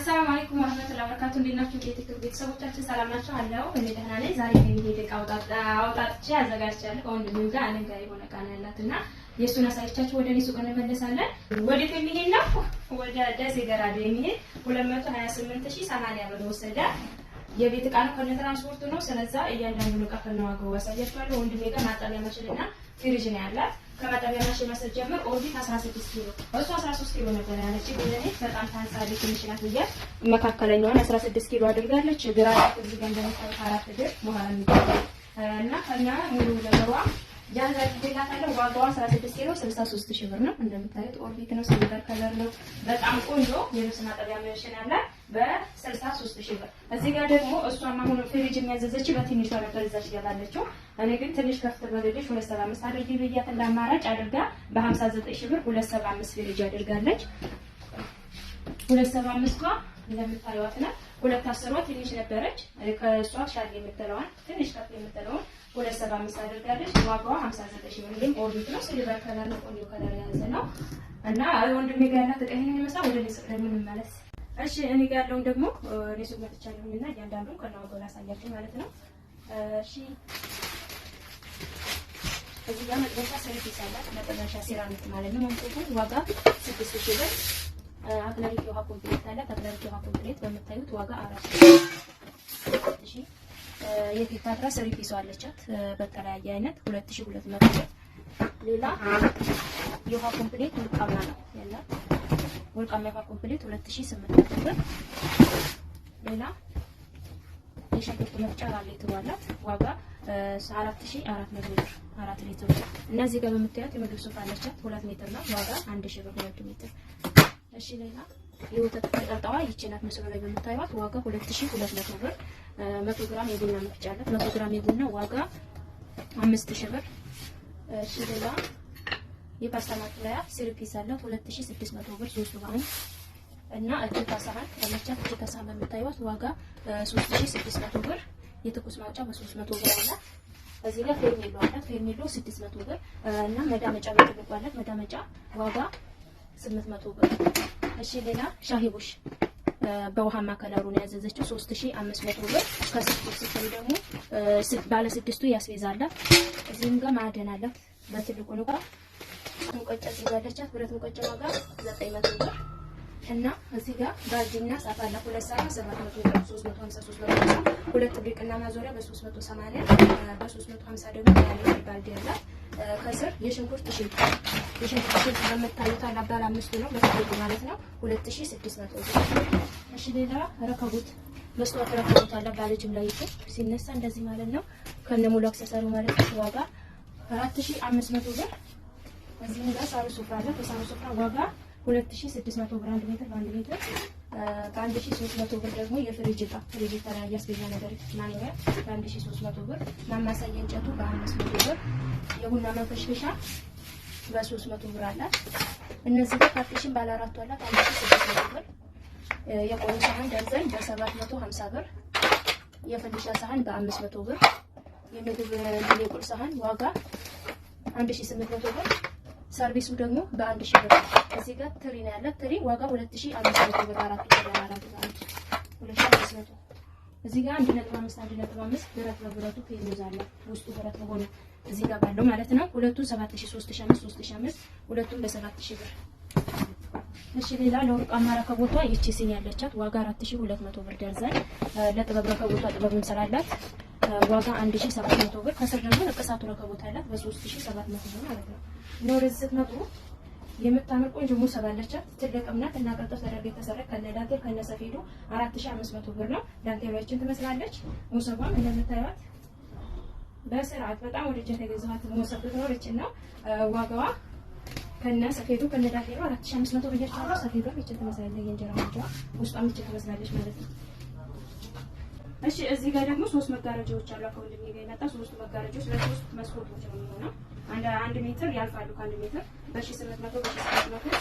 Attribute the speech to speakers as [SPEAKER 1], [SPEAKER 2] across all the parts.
[SPEAKER 1] አሰላሙ አለይኩም ወራህመቱላሂ ወበረካቱ። እንዴት ናችሁ ቤተሰቦቻችን? ሰላም ናችሁ? አለው እኔ ደህና ነኝ። ዛሬ የሚሄድ እቃ አውጣጥቼ አዘጋጅቻለሁ። ከወንድሜው ጋር አለንጋ የሆነ እቃ ነው ያላትና የእሱን አሳይቻችሁ ወደ እኔ ሱቅ እንመለሳለን። ወዴት የሚሄድ ነው? ወደ ደሴ ገራዶ የሚሄድ 228080 ብር ወሰደ። የቤት እቃ ነው፣ ከነ ትራንስፖርቱ ነው። ስለዚህ እያንዳንዱን እቃ ከነዋጋው አሳያችኋለሁ። ወንድሜ ጋር ማጠቢያ ማሽንና ፍሪጅ ነው ያላት። ከማጠቢያ ማሽን ጀምር ኦርቢት 16 ኪሎ እሱ 13 ኪሎ ነበር ያለች። ግን እኔ በጣም ታንሳለች ትንሽ ናት ብዬ መካከለኛውን 16 ኪሎ አድርጋለች። ግራ እዚህ ጋር እንደምታዩት 4 እግር በኋላ እና ከኛ ሙሉ ነገሯ ያዘጋጅላታለሁ። ዋጋዋ 16 ኪሎ 63000 ብር ነው። እንደምታዩት ኦርቢት ነው፣ ሲልቨር ከለር ነው። በጣም ቆንጆ የልብስ ማጠቢያ ማሽን አላት በ63000 ብር። እዚህ ጋር ደግሞ እሷም አሁን ፍሪጅ የሚያዘዘች በትንሿ ነበር እዛች ገባለችው። እኔ ግን ትንሽ ከፍት በልልሽ 275 አድርጊ ብያት እንዳማራጭ አድርጋ በ59000 ብር 275 ፍሪጅ አድርጋለች። 275ቷ እንደምታዩት ነው። 210ዋ ትንሽ ነበረች። ከሷ ሻል የምትለዋን ትንሽ ከፍ የምትለዋን 275 አድርጋለች። ዋጋዋ 59000 ብር። ግን ኦርቢት ነው፣ ሲልቨር ከለር ነው፣ ቆንጆ ከለር የያዘ ነው እና ወንድሜ ጋር ያላት እቃ ይሄንን ይመስላል። ወደ ሱቅ ደግሞ እንመለስ። እሺ እኔ ጋር ያለውን ደግሞ እኔ ሱቅ መጥቻለሁና እያንዳንዱን ከነዋጋው ላሳያችሁ ማለት ነው። እሺ እዚህ ጋር መጥበሻ ሰርቪስ አላት። መጥበሻ ሴራሚክ ማለት ነው። ወንቁ ዋጋ 6000 ብር። አክለሪክ የውሃ ኮምፕሌት አላት። አክለሪክ የውሃ ኮምፕሌት በምታዩት ዋጋ 4000። እሺ የፊታትራ ሰርቪስ አለቻት በተለያየ አይነት 2200 ብር። ሌላ የውሃ ኮምፕሌት ወርቃማ ነው ያላት። ወርቃማ የውሃ ኮምፕሌት 2800 ብር። ሌላ የሽንኩርት መፍጫ ሊትር አላት። ዋጋ 4400 ብር 4 ሊትር። እነዚህ ጋር በምታዩት የምግብ ሶፋ አለቻት 2 ሜትር ነው። ዋጋ 1000 ብር 2 ሜትር። እሺ ሌላ የወተት ተጠጣዋ ይችላል መስሎ ላይ በምታዩት ዋጋ 2200 ብር። 100 ግራም የቡና መፍጫ አላት። 100 ግራም የቡና ዋጋ 5000 ብር። እሺ ሌላ የፓስታ ማጥለያ ሰርቪስ አላት 2600 ብር 3 ባንክ እና እጅታ ሳህን ከመቻት እጅታ ሳህን በምታዩት ዋጋ 3600 ብር። የትኩስ ማውጫ በ300 ብር አላት። እዚህ ጋር ፌርሜሎ አላት። ፌርሜሎ 600 ብር እና መዳመጫ በተገባለት መዳመጫ ዋጋ 800 ብር። እሺ ሌላ ሻሂ ቡሽ በውሃማ ከለሩን ያዘዘችው 3500 ብር። ከስድስት ሲል ደግሞ ባለ ስድስቱ ያስቤዛላት። እዚህም ጋር ማዕደን አላት በትልቁ ነው። ሙቀጫ ሲጋለቻት ብረት ሙቀጫ ዋጋ 900 ብር እና እዚህ ጋር ባልዲና ሳፋ አላት 2 ሳፋ 700 ብር 353 ብር። ሁለት ብሪቅና ማዞሪያ በ380 በ350 ደግሞ ያለው ባልዲ አላት። ከስር የሽንኩርት ሽንኩርት በምታዩት አላት ባለ 5 ነው በትልቁ ማለት ነው 2600 ብር። እሺ ሌላ ረከቦት መስዋዕት ረከቦት አላት ባለ ጅምላ ይፈት ሲነሳ እንደዚህ ማለት ነው ከነ ሙሉ አክሰሰሩ ማለት ነው። ዋጋ 4500 ብር። እዚህ ጋር ሳሩ ሱፍራ አላት። ሳሩ ሱፍራ ዋጋ 2600 ብር 1 ሜትር በ1 ሜትር። በ1300 ብር ደግሞ የፍሪጅ እቃ ፍሪጅ ተራ ያስገኛ ነገር ማንወያ በ1300 ብር። ማማሰያ እንጨቱ በ500 ብር። የቡና መፈሽፈሻ በ300 ብር አላት። እነዚህ ጋር ፓርቲሽን ባለ 4 አላት 1600 ብር። የቆሎ ሳህን ደርዘን በ750 ብር። የፈንዲሻ ሳህን በ500 ብር። የምግብ የቁርስ ሳህን ዋጋ 1800 ብር። ሰርቪሱ ደግሞ በ1000 ብር። እዚህ ጋር ትሪ ነው ያላት። ትሪ ዋጋ 2500 ብር 4 ብር 2500። እዚህ ጋር 1.5 ብረት በብረቱ ፌርሙዝ አለ ውስጡ ብረት ሆኖ እዚህ ጋር ባለው ማለት ነው። ሁለቱ 7000 3000 ሁለቱም በ7000 ብር። እሺ ሌላ ለወርቃማ ረከቦቷ ይቺ ሲኒ ያለቻት ዋጋ 4200 ብር ደርዘን። ለጥበብ ረከቦቷ ጥበብ እንሰራላት ዋጋ 1700 ብር። ከስር ደግሞ ለቀሳቱ ረከቦት አላት በ3700 ብር ማለት ነው። ወደዚህ ስትመጡ የምታምር ቆንጆ ሙሰብ አለቻት። ትልቅም ናት እና ቅርጽ ተደርጋ የተሰራ ከነዳንቴል ከነሰፌዱ 4500 ብር ነው። ዳንቴሎችን ትመስላለች። ሙሰቧም እንደምታዩት በስርዓት በጣም ወደጀ ተገዛት ሙሰብ ብትኖርች ነው። ዋጋዋ ከነሰፌዱ ከነዳንቴሉ 4500 ብር ይቻላል። ሰፌዷም ይችላል ትመስላለች። የእንጀራ ማንጫ ውስጧም ይችላል ትመስላለች ማለት ነው። እሺ እዚህ ጋር ደግሞ 3 መጋረጃዎች አሉ። ከወንድሜ ጋር የመጣ 3 መጋረጃዎች ለሶስት መስኮቶች ነው የሚሆነው። አንድ ሜትር ያልፋሉ። ከአንድ ሜትር በ1800 በ1800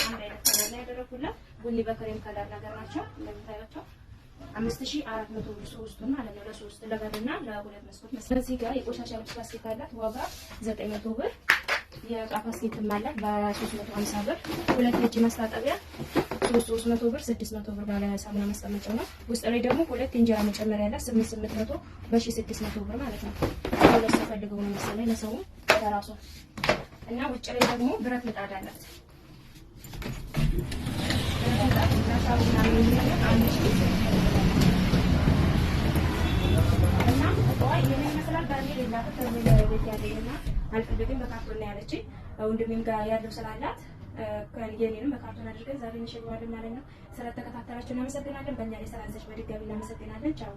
[SPEAKER 1] አንድ አይነት ከለር ላይ ያደረኩላት ቡኒ በክሬም ከለር ነገር ናቸው። እንደምታዩቸው 5400 ብር ሶስቱን ማለት ነው። ለሶስት ለበርና ለሁለት መስኮት መስራት። እዚህ ጋር የቆሻሻ ልብስ ፕላስቲክ አላት። ዋጋ 900 ብር። የእቃ ባስኬትም አለ በ350 ብር። 2 እጅ ማስታጠቢያ 300 ብር 600 ብር ባለ ሳሙና ማስቀመጫው ነው። ውስጥ ላይ ደግሞ 2 እንጀራ መጨመሪያ ያለ 800 በ1600 ብር ማለት ነው። ሁለት ሰው ፈልገው ነው መሰለኝ ለሰው ለራሱ እና ውጭ ላይ ደግሞ ብረት ምጣድ አላት። ብረት ምጣድ ሳሙና የሚሆነው አንድ እና ቆይ የኔ መስላል ባንዴ ላፈ ተመለበት ያለኝና አልፈልግም በካርቶን ላይ ያለች ወንድሜም ጋር ያለው ስላላት የኔንም በካርቶን አድርገን ዛሬ እንሸኘዋለን ማለት ነው። ስለተከታተላችሁ እናመሰግናለን። በእኛ ላይ ስላዘች በድጋሚ እናመሰግናለን። ቻው